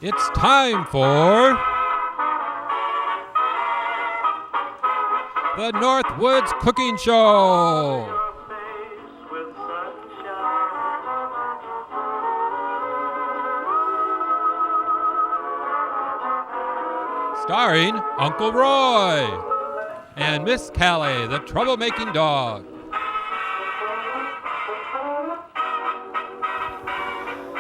It's time for the Northwoods Cooking Show. Starring Uncle Roy and Miss Callie, the troublemaking dog.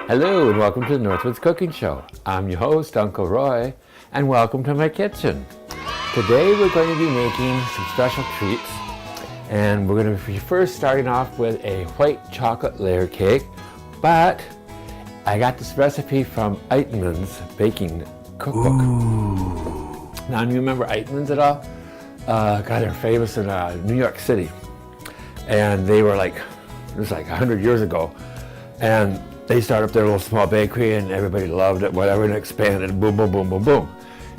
Hello and welcome to the Northwoods Cooking Show. I'm your host, Uncle Roy, and welcome to my kitchen. Today we're going to be making some special treats, and we're going to be first starting off with a white chocolate layer cake, but I got this recipe from Entenmann's baking cookbook. Ooh. Now, do you remember Entenmann's at all? God, they're famous in New York City, and they were like, it was like 100 years ago, and they started up their little small bakery and everybody loved it, whatever, and expanded, boom, boom, boom, boom, boom.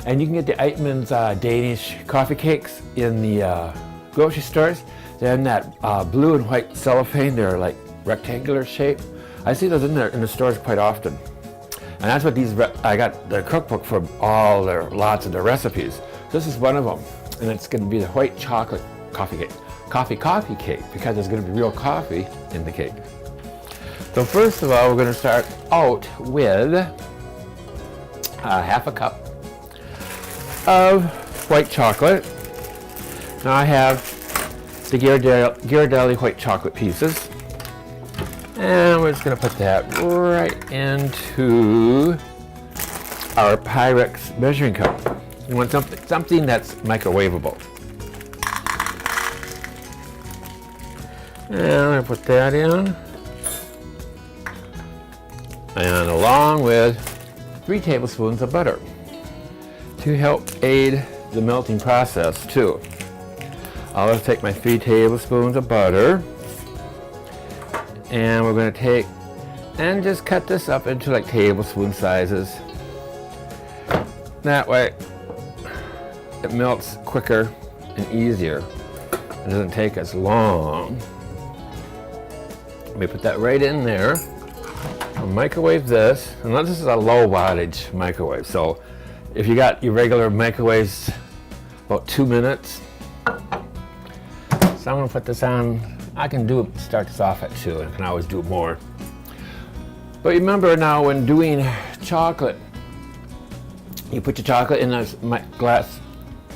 And you can get the Entenmann's Danish coffee cakes in the grocery stores. They're in that blue and white cellophane. They're like rectangular shape. I see those in the stores quite often. And that's what I got the cookbook for lots of their recipes. This is one of them. And it's gonna be the white chocolate coffee cake. Coffee cake, because there's gonna be real coffee in the cake. So first of all, we're going to start out with half a cup of white chocolate. Now I have the Ghirardelli white chocolate pieces, and we're just going to put that right into our Pyrex measuring cup. You want something that's microwavable. And I'm going to put that in. And along with 3 tablespoons of butter to help aid the melting process too. I'll just take my 3 tablespoons of butter, and we're going to take and just cut this up into like tablespoon sizes. That way it melts quicker and easier. It doesn't take as long. Let me put that right in there. I'll microwave this, and this is a low wattage microwave, so if you got your regular microwaves, about 2 minutes. So I'm going to put this on. I can start this off at 2, and I can always do more. But remember now, when doing chocolate, you put your chocolate in a glass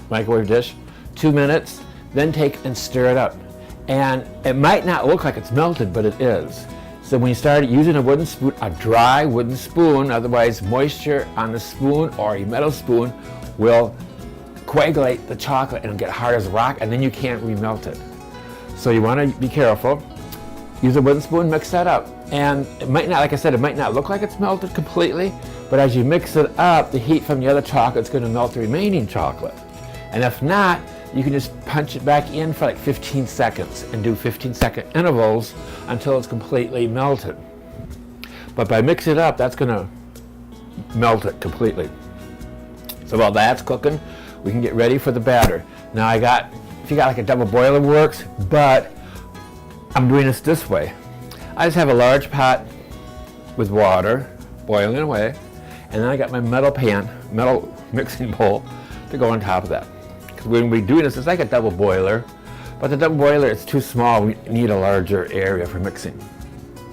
microwave dish, 2 minutes, then take and stir it up. And it might not look like it's melted, but it is. So when you start using a wooden spoon, a dry wooden spoon, otherwise moisture on the spoon or a metal spoon will coagulate the chocolate and it'll get hard as a rock, and then you can't remelt it. So you want to be careful. Use a wooden spoon, mix that up. And it might not, like I said, it might not look like it's melted completely, but as you mix it up, the heat from the other chocolate is going to melt the remaining chocolate. And if not, you can just punch it back in for like 15 seconds and do 15-second intervals until it's completely melted. But by mixing it up, that's going to melt it completely. So while that's cooking, we can get ready for the batter. Now if you got like a double boiler works, but I'm doing this way. I just have a large pot with water boiling away, and then I got my metal mixing bowl to go on top of that. When we're doing this, it's like a double boiler, but the double boiler is too small. We need a larger area for mixing.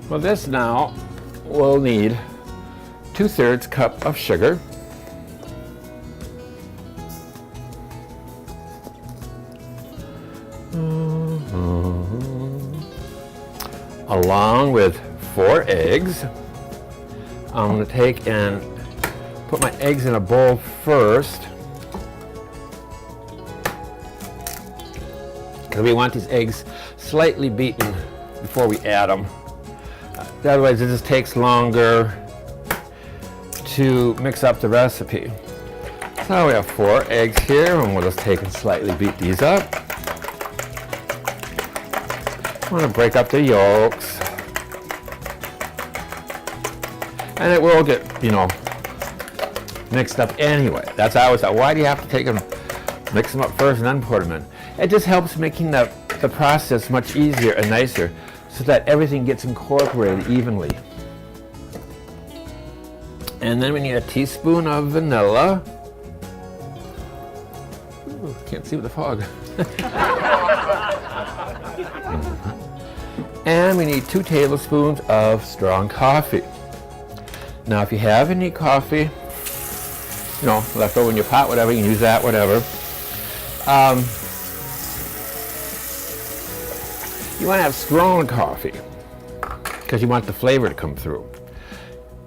Well, this now will need 2/3 cup of sugar, along with 4 eggs. I'm going to take and put my eggs in a bowl first. We want these eggs slightly beaten before we add them. Otherwise, it just takes longer to mix up the recipe. So we have 4 eggs here, and we'll just take and slightly beat these up. I'm going to break up the yolks. And it will get, mixed up anyway. That's how I always thought, why do you have to take them, mix them up first and then put them in? It just helps making the process much easier and nicer so that everything gets incorporated evenly. And then we need a teaspoon of vanilla. Ooh, can't see with the fog. And we need 2 tablespoons of strong coffee. Now, if you have any coffee, you know, left over in your pot, whatever, you can use that, whatever. You want to have strong coffee because you want the flavor to come through.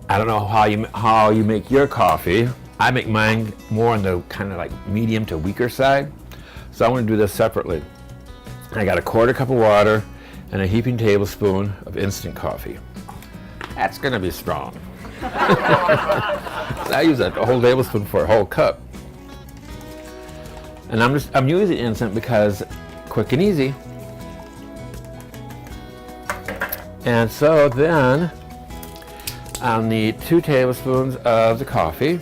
I don't know how you make your coffee. I make mine more on the kind of like medium to weaker side. So I'm going to do this separately. I got a 1/4 cup of water and a heaping tablespoon of instant coffee. That's going to be strong. I use a whole tablespoon for a whole cup. And I'm using instant because quick and easy. And so then I'll need 2 tablespoons of the coffee.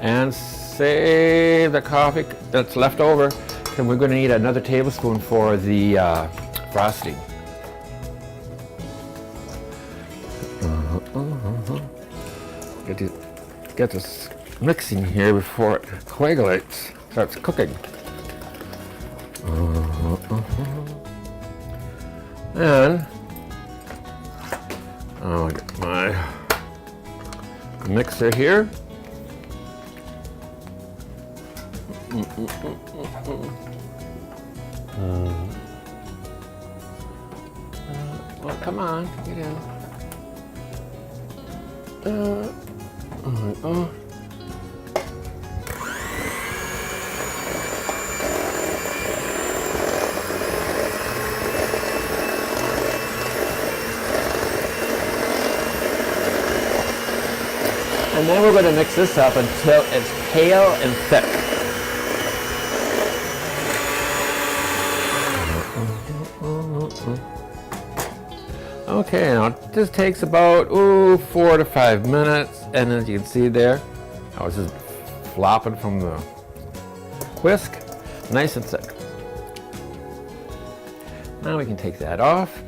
And save the coffee that's left over. And we're going to need another tablespoon for the frosting. Get this mixing here before it coagulates, starts cooking. And I'll get my mixer here. Well, come on, get in. And then we're going to mix this up until it's pale and thick. Okay, now this takes about 4 to 5 minutes, and as you can see there, I was just flopping from the whisk, nice and thick. Now we can take that off.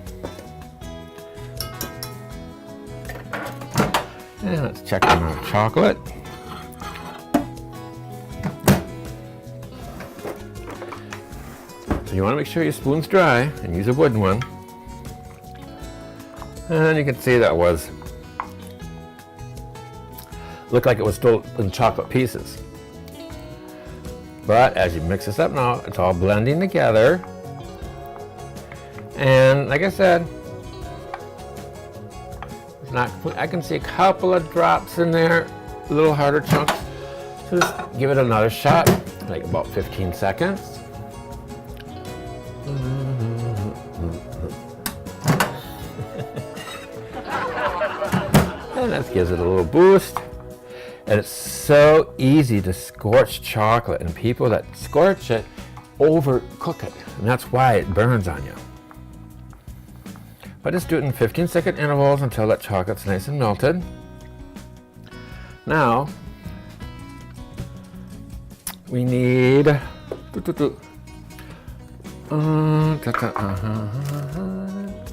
And let's check on our chocolate. So you want to make sure your spoon's dry and use a wooden one. And you can see that looked like it was still in chocolate pieces. But as you mix this up now, it's all blending together. And like I said, it's not, I can see a couple of drops in there, a little harder chunks. So just give it another shot, like about 15 seconds. And that gives it a little boost. And it's so easy to scorch chocolate, and people that scorch it overcook it, and that's why it burns on you. But just do it in 15-second intervals until that chocolate's nice and melted. Now we need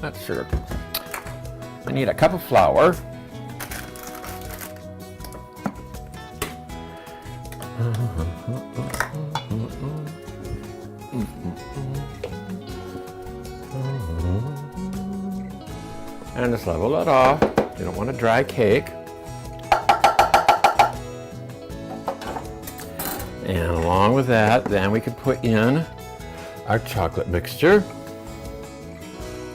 not sure. We need a cup of flour. And just level it off. You don't want a dry cake. And along with that, then we could put in our chocolate mixture.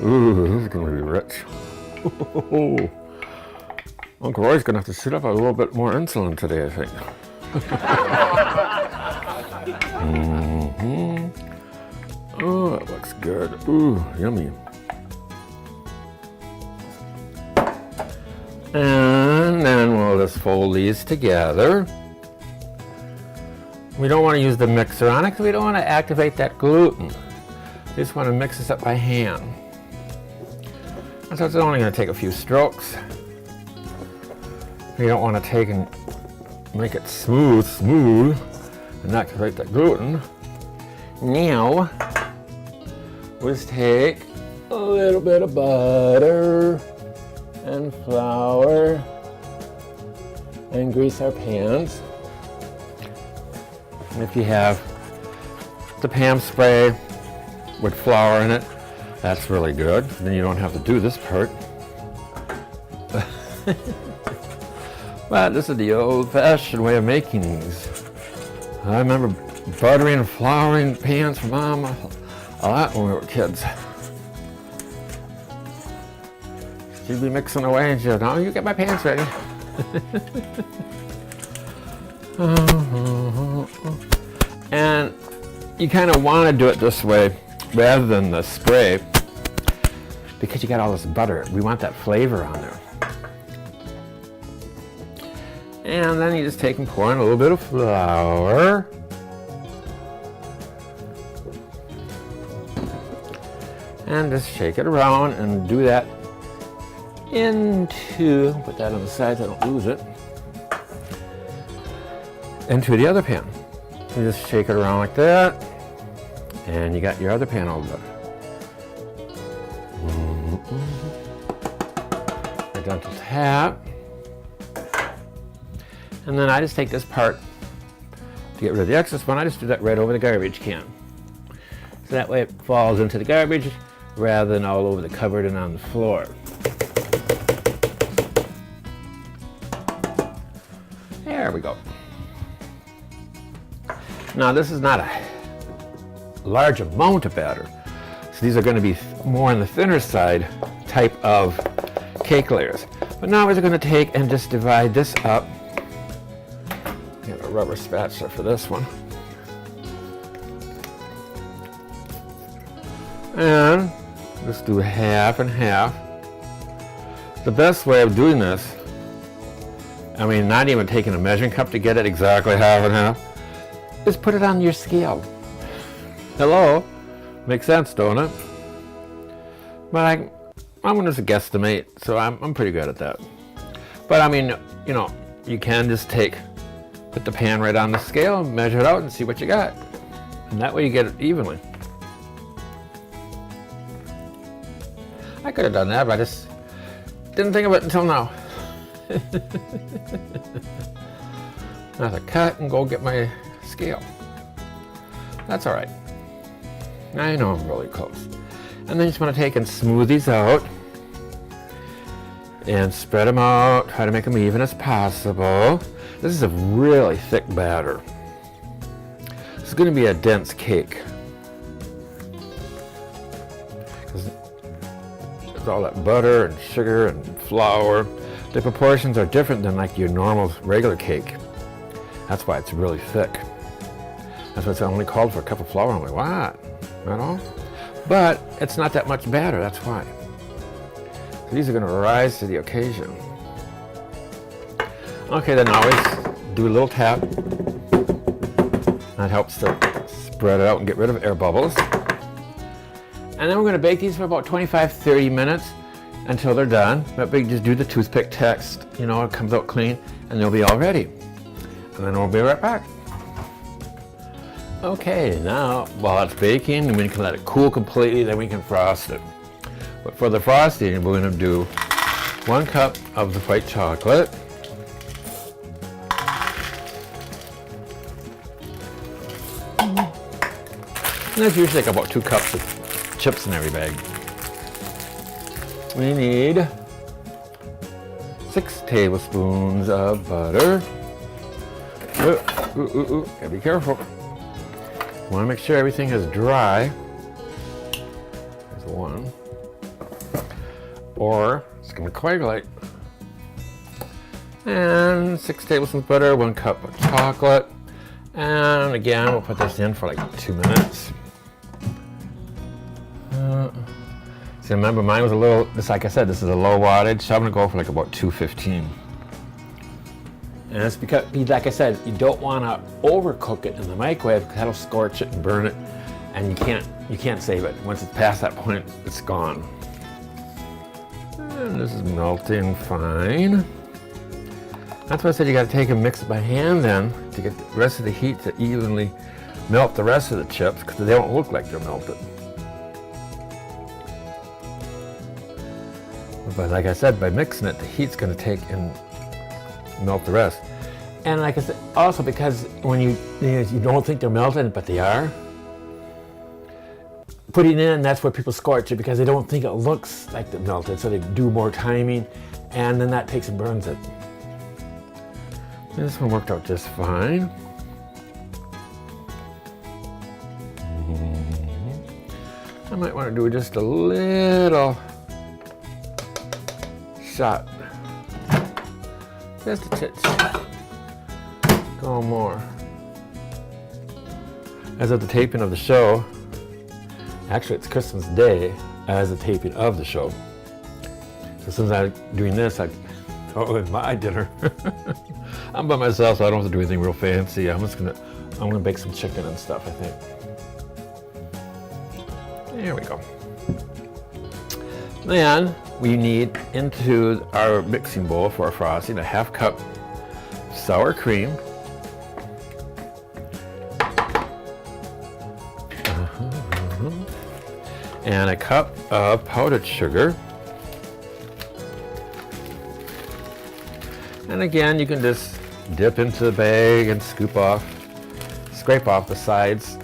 Ooh, this is going to be rich. Uncle Roy's going to have to sit up a little bit more insulin today, I think. Oh, that looks good. Ooh, yummy. And then we'll just fold these together. We don't want to use the mixer on it because we don't want to activate that gluten. We just want to mix this up by hand. And so it's only going to take a few strokes. You don't want to take and make it smooth, and activate that gluten. Now, we'll just take a little bit of butter and flour and grease our pans. And if you have the pan spray with flour in it, that's really good. Then you don't have to do this part. But this is the old-fashioned way of making these. I remember buttering and flouring pans for Mom a lot when we were kids. She'd be mixing away and she'd, "No, you get my pans ready." And you kind of want to do it this way rather than the spray because you got all this butter. We want that flavor on there. And then you just take and pour in a little bit of flour. And just shake it around and do that into, put that on the side so I don't lose it, into the other pan. You just shake it around like that, and you got your other pan all done. A gentle tap. And then I just take this part to get rid of the excess one. I just do that right over the garbage can. So that way it falls into the garbage rather than all over the cupboard and on the floor. There we go. Now this is not a large amount of batter. So these are going to be more on the thinner side type of cake layers. But now we're going to take and just divide this up. Get a rubber spatula for this one. And just do half and half. The best way of doing this, I mean, not even taking a measuring cup to get it exactly half and half, is put it on your scale. Hello? Makes sense, don't it? But I'm just a guesstimate, so I'm pretty good at that. But I mean, you know, you can just put the pan right on the scale, measure it out, and see what you got. And that way you get it evenly. I could have done that, but I just didn't think of it until now. I have to cut and go get my scale. That's all right. I know I'm really close. And then you just want to take and smooth these out and spread them out. Try to make them even as possible. This is a really thick batter. This is going to be a dense cake. There's all that butter and sugar and flour. The proportions are different than like your normal regular cake. That's why it's really thick. That's why it's only called for a cup of flour. I'm like, what? At all? But it's not that much batter, that's why. So these are going to rise to the occasion. Okay, then always do a little tap. That helps to spread it out and get rid of air bubbles. And then we're going to bake these for about 25-30 minutes until they're done. But we just do the toothpick test, you know, it comes out clean, and they'll be all ready. And then we'll be right back. Okay, now while it's baking, we can let it cool completely, then we can frost it. But for the frosting, we're going to do 1 cup of the white chocolate. And that's usually like about 2 cups of chips in every bag. We need 6 tablespoons of butter. Gotta be careful. Want to make sure everything is dry. There's 1. Or it's going to coagulate. And 6 tablespoons of butter, 1 cup of chocolate. And again, we'll put this in for like 2 minutes. So remember, mine was a little, just like I said, this is a low wattage, so I'm going to go for like about 215. And it's because, like I said, you don't want to overcook it in the microwave because that'll scorch it and burn it, and you can't save it. Once it's past that point, it's gone. And this is melting fine. That's why I said you got to take and mix it by hand then to get the rest of the heat to evenly melt the rest of the chips because they don't look like they're melted. But like I said, by mixing it, the heat's going to take and melt the rest. And like I said, also because when you don't think they're melted, but they are, putting in, that's where people scorch it because they don't think it looks like they're melted, so they do more timing, and then that takes and burns it. This one worked out just fine. I might want to do just a little shot. Just a titch. Go more. As of the taping of the show, actually it's Christmas Day as the taping of the show. So as soon as I'm doing this, it's my dinner. I'm by myself, so I don't have to do anything real fancy. I'm gonna bake some chicken and stuff, I think. There we go. Then we need into our mixing bowl for our frosting a 1/2 cup sour cream. And 1 cup of powdered sugar. And again, you can just dip into the bag and scrape off the sides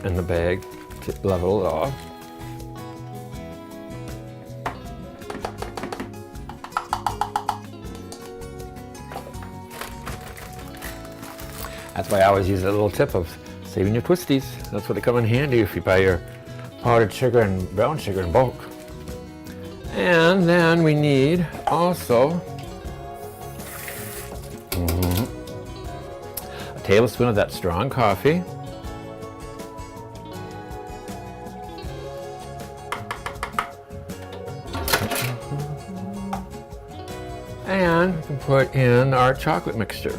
in the bag to level it off. That's why I always use a little tip of saving your twisties. That's what they come in handy if you buy your powdered sugar and brown sugar in bulk. And then we need also a tablespoon of that strong coffee. And we can put in our chocolate mixture.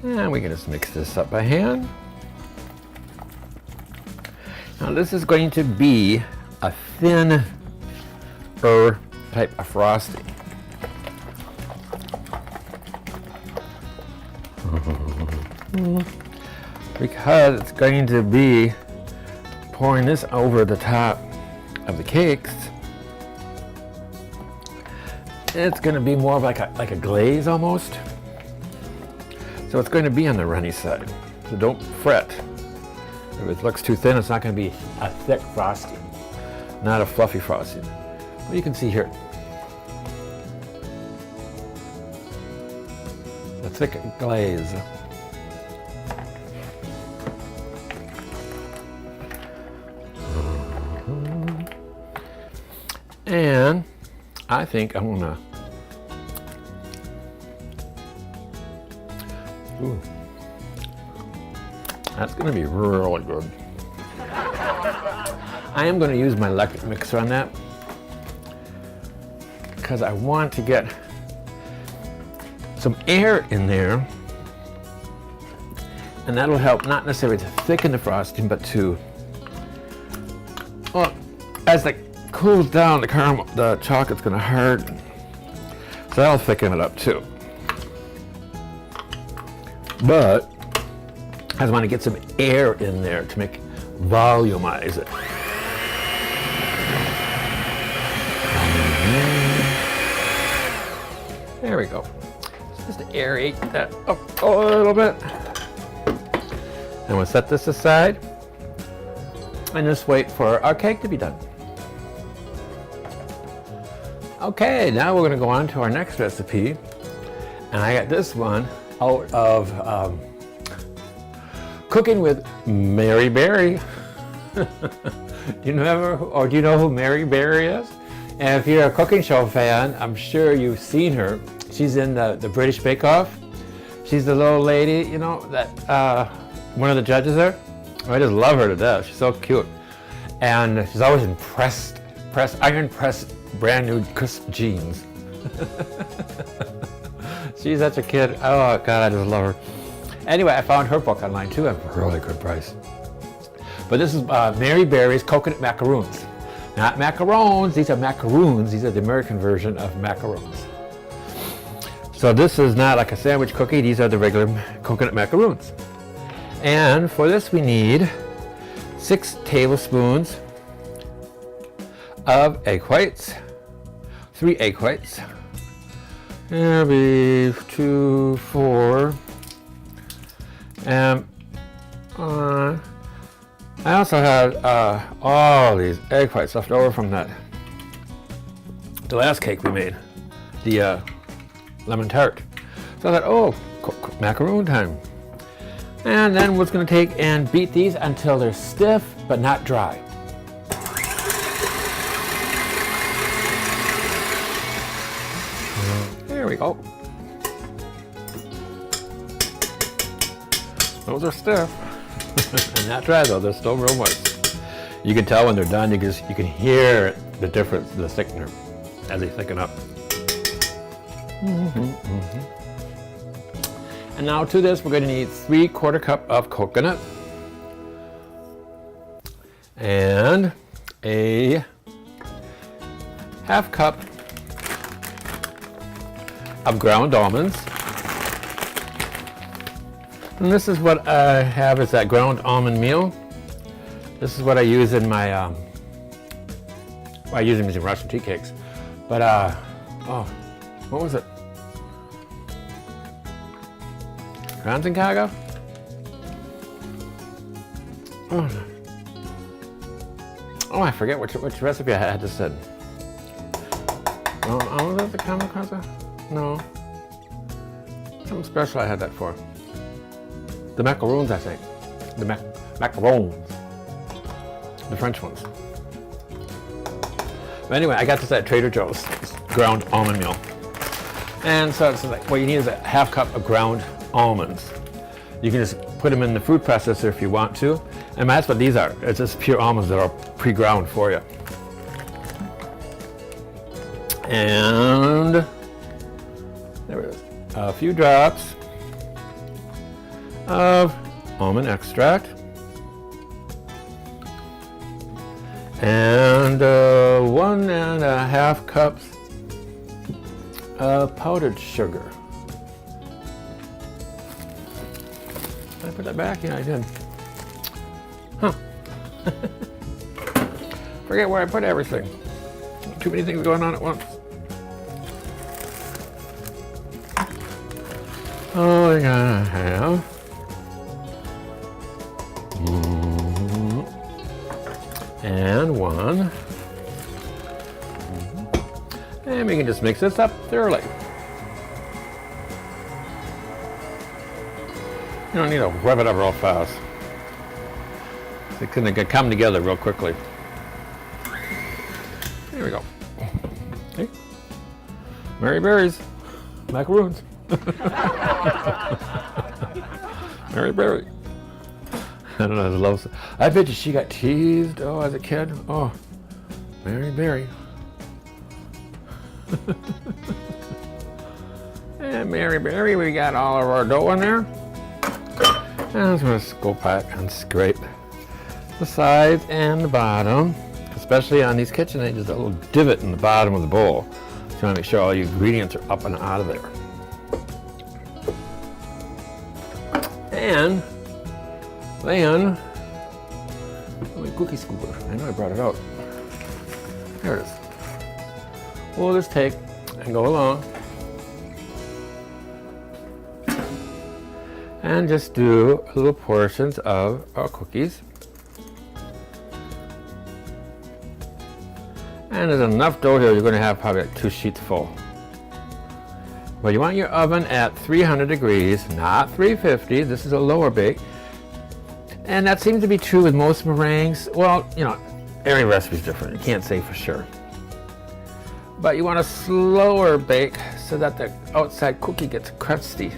And we can just mix this up by hand. Now this is going to be a thinner type of frosting. Because it's going to be pouring this over the top of the cakes. It's going to be more of like a glaze almost. So it's going to be on the runny side. So don't fret. If it looks too thin, it's not going to be a thick frosting, not a fluffy frosting. But you can see here, the thick glaze. And I think I'm gonna, that's gonna be really good. I am gonna use my electric mixer on that because I want to get some air in there, and that'll help not necessarily to thicken the frosting, but to, well, as it cools down, the chocolate's gonna harden. So that'll thicken it up too. But I just want to get some air in there to volumize it. There we go. Just to aerate that up a little bit. And we'll set this aside and just wait for our cake to be done. Okay, now we're going to go on to our next recipe, and I got this one out of Cooking with Mary Berry. Do you know who Mary Berry is? And if you're a cooking show fan, I'm sure you've seen her. She's in the British Bake Off. She's the little lady, you know, that one of the judges there. I just love her to death. She's so cute, and she's always in iron pressed brand new crisp jeans. She's such a kid. Oh God, I just love her. Anyway, I found her book online too at a really good price. But this is Mary Berry's Coconut Macaroons. Not macarons, these are macaroons. These are the American version of macaroons. So this is not like a sandwich cookie. These are the regular coconut macaroons. And for this we need 6 tablespoons of egg whites, 3 egg whites, maybe 2, 4, and I also had all these egg whites left over from the last cake we made, the lemon tart. So I thought, oh, macaroon time. And then we're going to take and beat these until they're stiff but not dry. There we go. Those are stiff. And not dry though, they're still real moist. You can tell when they're done, you can hear the difference in the thickener as they thicken up. And now to this, we're going to need 3/4 cup of coconut and a 1/2 cup of ground almonds. And this is what I have, is that ground almond meal. This is what I use in my, I use them in Russian tea cakes. But, oh, what was it? Kranzenkaga? Oh, I forget which recipe I had this in. Oh, was that the kamikaze? No. Something special I had that for. The macaroons, I think. The macaroons. The French ones. But anyway, I got this at Trader Joe's. Ground almond meal. And so it's like, what you need is a 1/2 cup of ground almonds. You can just put them in the food processor if you want to. And that's what these are. It's just pure almonds that are pre-ground for you. And there it is. A few drops of almond extract. And 1.5 cups of powdered sugar. Did I put that back? Yeah, I did. Huh. Forget where I put everything. Too many things going on at once. Oh, we're gonna have and 1. And we can just mix this up thoroughly. You don't need to rev it up real fast. It's gonna come together real quickly. There we go. Okay. Mary Berry's macaroons. Mary Berry. I don't know, I love. I bet you she got teased, as a kid. Oh, Mary Berry. And Mary Berry, we got all of our dough in there. And I'm just gonna go back and scrape the sides and the bottom, especially on these KitchenAid. There's a little divot in the bottom of the bowl. So you wanna make sure all your ingredients are up and out of there. And then, my cookie scooper. I know I brought it out. There it is. We'll just take and go along and just do little portions of our cookies. And there's enough dough here, you're going to have probably like 2 sheets full. But you want your oven at 300 degrees, not 350. This is a lower bake. And that seems to be true with most meringues. Well, you know, every recipe is different. You can't say for sure. But you want a slower bake so that the outside cookie gets crusty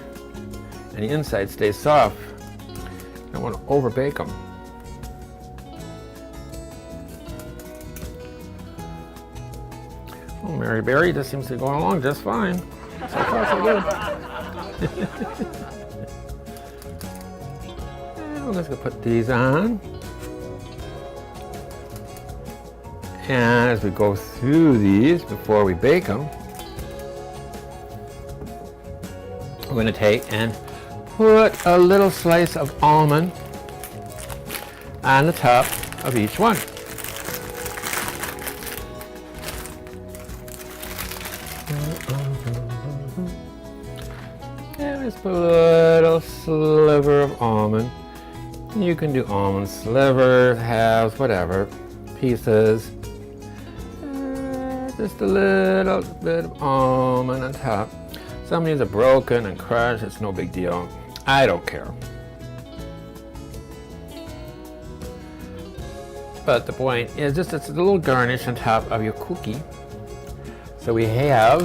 and the inside stays soft. You don't want to over bake them. Oh, Mary Berry, this seems to be going along just fine. So far, so good. And let's go put these on. And as we go through these before we bake them, we're going to take and put a little slice of almond on the top of each one. And just put a little sliver of almond. You can do almond slivers, halves, whatever, pieces. Just a little bit of almond on top. Some of these are broken and crushed, it's no big deal. I don't care. But the point is just it's a little garnish on top of your cookie. So we have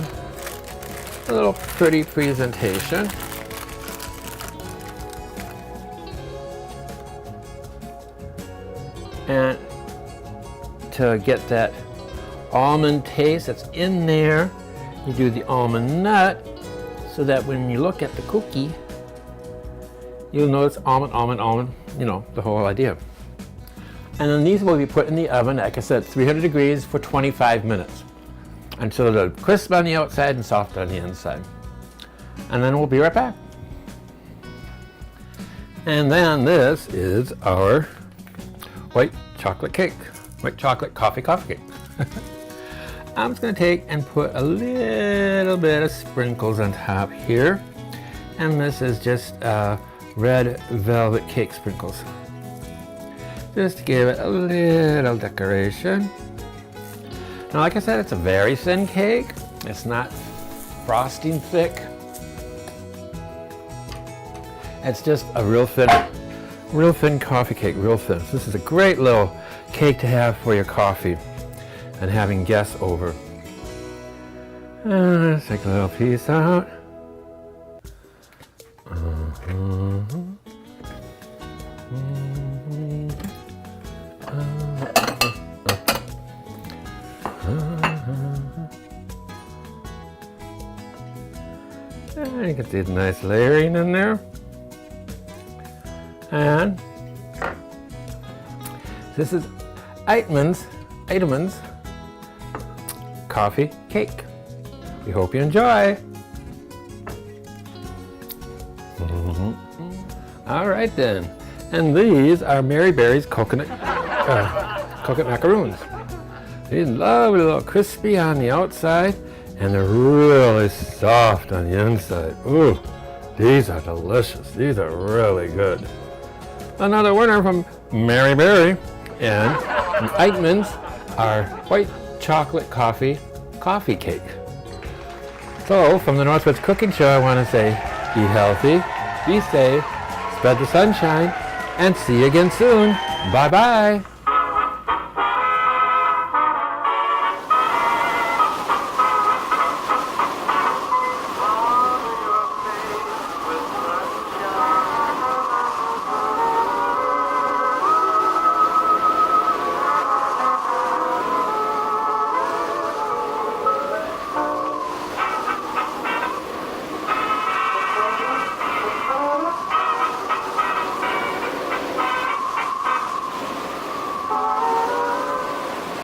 a little pretty presentation. And to get that almond taste that's in there, you do the almond nut so that when you look at the cookie, you'll notice almond, almond, almond, you know, the whole idea. And then these will be put in the oven, like I said, 300 degrees for 25 minutes until they're crisp on the outside and soft on the inside. And then we'll be right back. And then this is our white chocolate cake, white chocolate coffee cake. I'm just going to take and put a little bit of sprinkles on top here. And this is just red velvet cake sprinkles. Just to give it a little decoration. Now, like I said, it's a very thin cake. It's not frosting thick. It's just a real thin coffee cake, real thin. So this is a great little cake to have for your coffee and having guests over. Let's take a little piece out. And you can see the nice layering in there. And this is Entenmann's coffee cake. We hope you enjoy. All right then. And these are Mary Berry's coconut macaroons. These lovely little crispy on the outside and they're really soft on the inside. Ooh, these are delicious. These are really good. Another winner from Mary Berry and Entenmann's our white chocolate coffee cake. So from the Northwoods Cooking Show, I want to say be healthy, be safe, spread the sunshine, and see you again soon. Bye-bye.